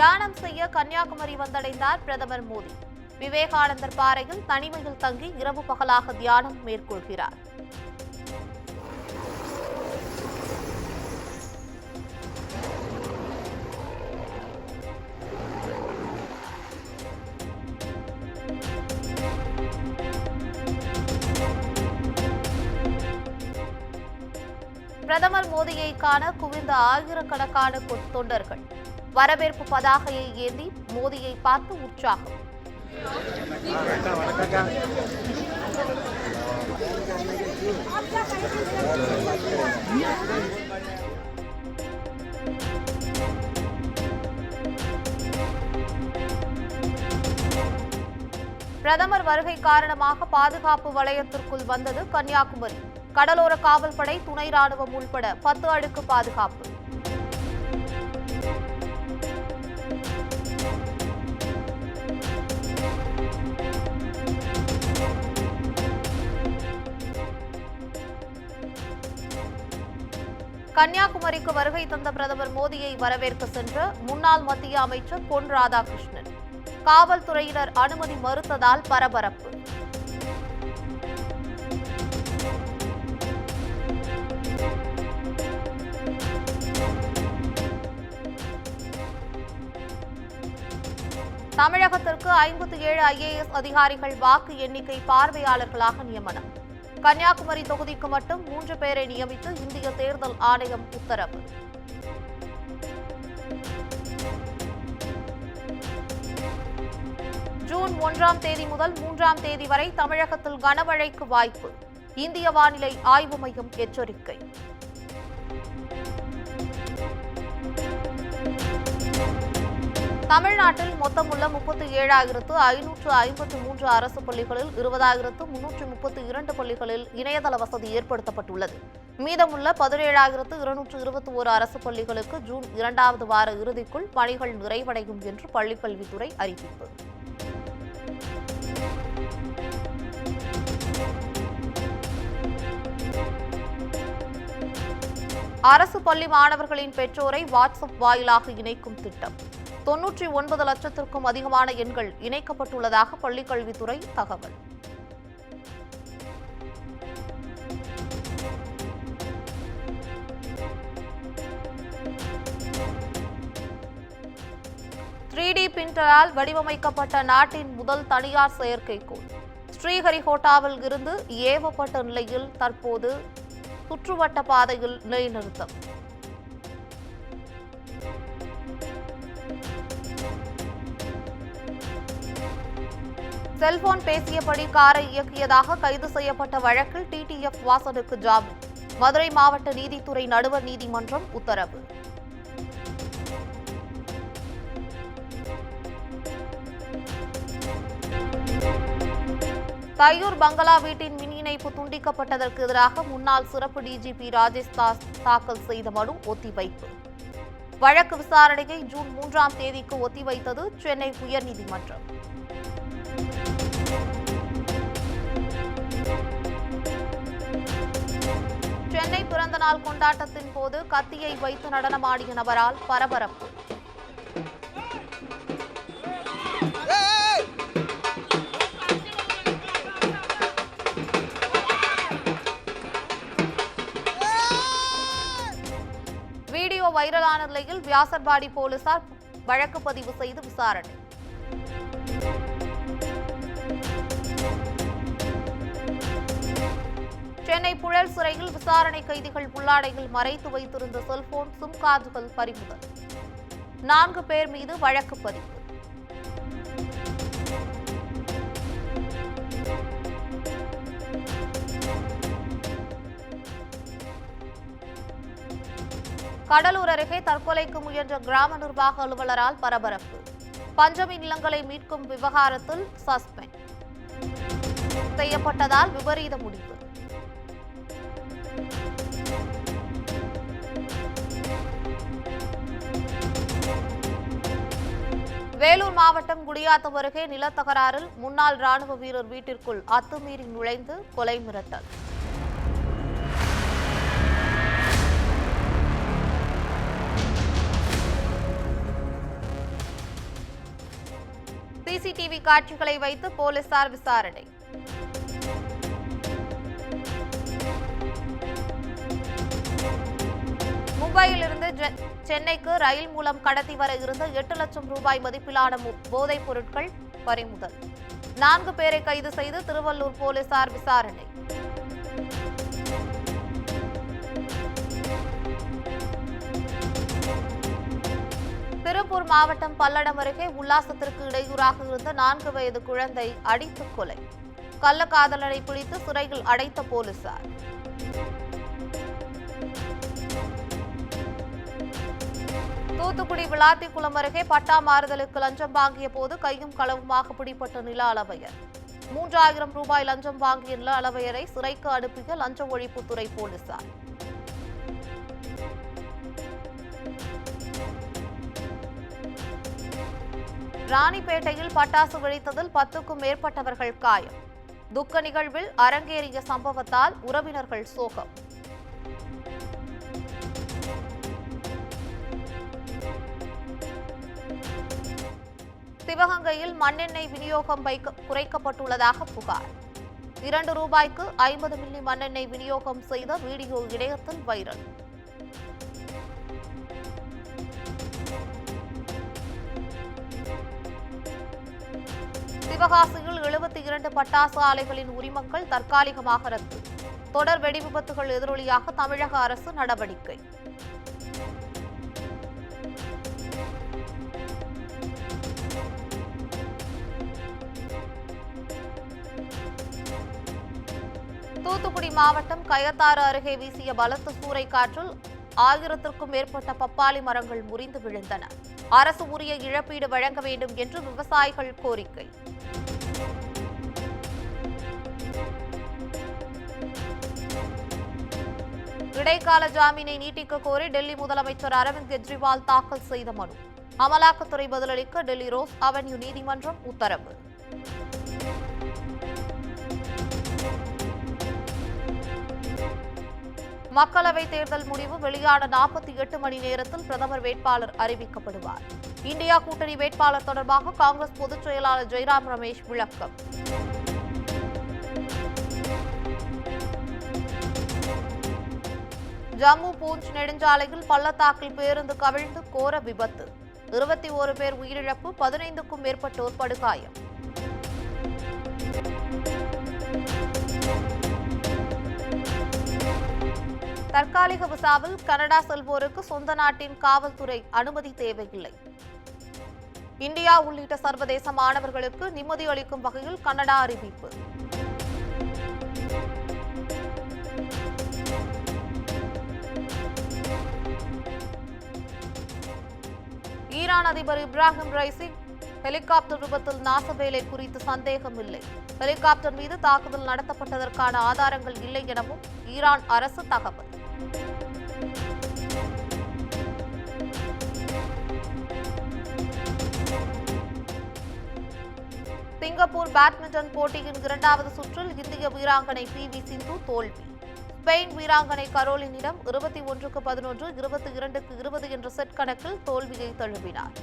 தியானம் செய்ய கன்னியாகுமரி வந்தடைந்தார் பிரதமர் மோடி. விவேகானந்தர் பாறையில் தனிமையில் தங்கி இரவு பகலாக தியானம் மேற்கொள்கிறார். பிரதமர் மோடியை காண குவிந்த ஆயிரக்கணக்கான தொண்டர்கள் வரவேற்பு பதாகையை ஏந்தி மோடியை பார்த்து உற்சாகம். பிரதமர் வருகை காரணமாக பாதுகாப்பு வலயத்திற்குள் வந்தது கன்னியாகுமரி. கடலோர காவல்படை, துணை ராணுவம் உள்பட 10 அடுக்கு பாதுகாப்பு. கன்னியாகுமரிக்கு வருகை தந்த பிரதமர் மோடியை வரவேற்க சென்ற முன்னாள் மத்திய அமைச்சர் பொன் ராதாகிருஷ்ணன் காவல்துறையினர் அனுமதி மறுத்ததால் பரபரப்பு. தமிழகத்திற்கு 57 IAS அதிகாரிகள் வாக்கு எண்ணிக்கை பார்வையாளர்களாக நியமனம். கன்னியாகுமரி தொகுதிக்கு மட்டும் 3 பேரை நியமித்து இந்திய தேர்தல் ஆணையம் உத்தரவு. ஜூன் 1ஆம் தேதி முதல் 3ஆம் தேதி வரை தமிழகத்தில் கனமழைக்கு வாய்ப்பு. இந்திய வானிலை ஆய்வு மையம் எச்சரிக்கை. தமிழ்நாட்டில் மொத்தமுள்ள 37,553 அரசு பள்ளிகளில் 20,332 பள்ளிகளில் இணையதள வசதி ஏற்படுத்தப்பட்டுள்ளது. மீதமுள்ள 17,221 அரசு பள்ளிகளுக்கு ஜூன் 2வது வார இறுதிக்குள் பணிகள் நிறைவடையும் என்று பள்ளிக்கல்வித்துறை அறிவிப்பு. அரசு பள்ளி மாணவர்களின் பெற்றோரை வாட்ஸ்அப் வாயிலாக இணைக்கும் திட்டம். 99 லட்சத்திற்கும் அதிகமான எண்கள் இணைக்கப்பட்டுள்ளதாக பள்ளிக்கல்வித்துறை தகவல். பிரிண்டரால் வடிவமைக்கப்பட்ட நாட்டின் முதல் தனியார் செயற்கைக்கோள் ஸ்ரீஹரிகோட்டாவில் இருந்து ஏவப்பட்ட நிலையில் தற்போது சுற்றுவட்ட பாதையில் நிலைநிறுத்தம். செல்போன் பேசியபடி காரை இயக்கியதாக கைது செய்யப்பட்ட வழக்கில் TTF வாசனுக்கு ஜாமீன். மதுரை மாவட்ட நீதித்துறை நடுவர் நீதிமன்றம் உத்தரவு. தையூர் பங்களா வீட்டின் மின் இணைப்பு துண்டிக்கப்பட்டதற்கு எதிராக முன்னாள் சிறப்பு DGP ராஜேஷ் தாஸ் தாக்கல் செய்த மனு ஒத்திவைப்பு. வழக்கு விசாரணையை ஜூன் 3ஆம் தேதிக்கு ஒத்திவைத்தது சென்னை உயர்நீதிமன்றம். சென்னை பிறந்தநாள் கொண்டாட்டத்தின் போது கத்தியை வைத்து நடனமாடிய நபரால் பரபரப்பு. வீடியோ வைரலான நிலையில் வியாசர்பாடி போலீசார் வழக்கு பதிவு செய்து விசாரணை. சென்னை புழல் சிறையில் விசாரணை கைதிகள் உள்ளாடையில் மறைத்து வைத்திருந்த செல்போன், சிம் கார்டுகள் பறிமுதல். 4 பேர் மீது வழக்கு பதிவு. கடலூர் அருகே தற்கொலைக்கு முயன்ற கிராம நிர்வாக அலுவலரால் பரபரப்பு. பஞ்சமி நிலங்களை மீட்கும் விவகாரத்தில் சஸ்பெண்ட் செய்யப்பட்டதால் விபரீத முடிவு. வேலூர் மாவட்டம் குடியாத்தம் அருகே நிலத்தகராறில் முன்னாள் ராணுவ வீரர் வீட்டிற்குள் அத்துமீறி நுழைந்து கொலை மிரட்டல். சிசிடிவி காட்சிகளை வைத்து போலீசார் விசாரணை. மும்பையிலிருந்து சென்னைக்கு ரயில் மூலம் கடத்தி வர இருந்த 8 லட்சம் ரூபாய் மதிப்பிலான போதைப் பொருட்கள் பறிமுதல். 4 பேரை கைது செய்து திருவள்ளூர் போலீசார் விசாரணை. திருப்பூர் மாவட்டம் பல்லடம் அருகே உல்லாசத்திற்கு இடையூறாக இருந்த 4 வயது குழந்தை அடித்து கொலை. கள்ளக்காதலனை பிடித்து சிறையில் அடைத்த போலீசார். தூத்துக்குடி விளாத்திக்குளம் அருகே பட்டா மாறுதலுக்கு லஞ்சம் வாங்கிய போது கையும் களவுமாக பிடிப்பட்ட நில அளவையர். 3000 ரூபாய் லஞ்சம் வாங்கிய நில அளவையரை சிறைக்கு அனுப்பிய லஞ்ச ஒழிப்புத்துறை போலீசார். ராணிப்பேட்டையில் பட்டாசு வெடித்ததில் 10க்கும் மேற்பட்டவர்கள் காயம். துக்க நிகழ்வில் அரங்கேறிய சம்பவத்தால் உறவினர்கள் சோகம். சிவகங்கையில் மண்ணெண்ணெய் விநியோகம் குறைக்கப்பட்டுள்ளதாக புகார். 2 ரூபாய்க்கு 50 மில்லி மண்ணெண்ணெய் விநியோகம் செய்த வீடியோ இணையத்தில் வைரல். சிவகாசியில் 72 பட்டாசு ஆலைகளின் உரிமங்கள் தற்காலிகமாக ரத்து. தொடர் வெடி விபத்துகள் எதிரொலியாக தமிழக அரசு நடவடிக்கை. தூத்துக்குடி மாவட்டம் கயத்தாறு அருகே வீசிய பலத்த சூறைக்காற்றில் 1000க்கும் மேற்பட்ட பப்பாளி மரங்கள் முறிந்து விழுந்தன. அரசு உரிய இழப்பீடு வழங்க வேண்டும் என்று விவசாயிகள் கோரிக்கை. இடைக்கால ஜாமீனை நீட்டிக்க கோரி டெல்லி முதலமைச்சர் அரவிந்த் கெஜ்ரிவால் தாக்கல் செய்த மனு. அமலாக்கத்துறை பதிலளிக்க டெல்லி ரோஸ் அவென்யூ நீதிமன்றம் உத்தரவு. மக்களவைத் தேர்தல் முடிவு வெளியான 48 மணி நேரத்தில் பிரதமர் வேட்பாளர் அறிவிக்கப்படுவார். இந்தியா கூட்டணி வேட்பாளர் தொடர்பாக காங்கிரஸ் பொதுச் செயலாளர் ஜெய்ராம் ரமேஷ் விளக்கம். ஜம்மு பூஞ்ச் நெடுஞ்சாலையில் பள்ளத்தாக்கில் பேருந்து கவிழ்ந்து கோர விபத்து. 21 பேர் உயிரிழப்பு, 15க்கும் மேற்பட்டோர் படுகாயம். தற்காலிக விசாவில் கனடா செல்வோருக்கு சொந்த நாட்டின் காவல்துறை அனுமதி தேவையில்லை. இந்தியா உள்ளிட்ட சர்வதேச மாணவர்களுக்கு நிம்மதி அளிக்கும் வகையில் கனடா அறிவிப்பு. ஈரான் அதிபர் இப்ராஹிம் ரைசி ஹெலிகாப்டர் விபத்தில் நாசவேலை குறித்து சந்தேகம் இல்லை. ஹெலிகாப்டர் மீது தாக்குதல் நடத்தப்பட்டதற்கான ஆதாரங்கள் இல்லை எனவும் ஈரான் அரசு தகவல். சிங்கப்பூர் பேட்மிண்டன் போட்டியின் 2வது சுற்றில் இந்திய வீராங்கனை PV சிந்து தோல்வி. ஸ்பெயின் வீராங்கனை கரோலினிடம் 21-11, 22-20 என்ற செட் கணக்கில் தோல்வியை தழுவினார்.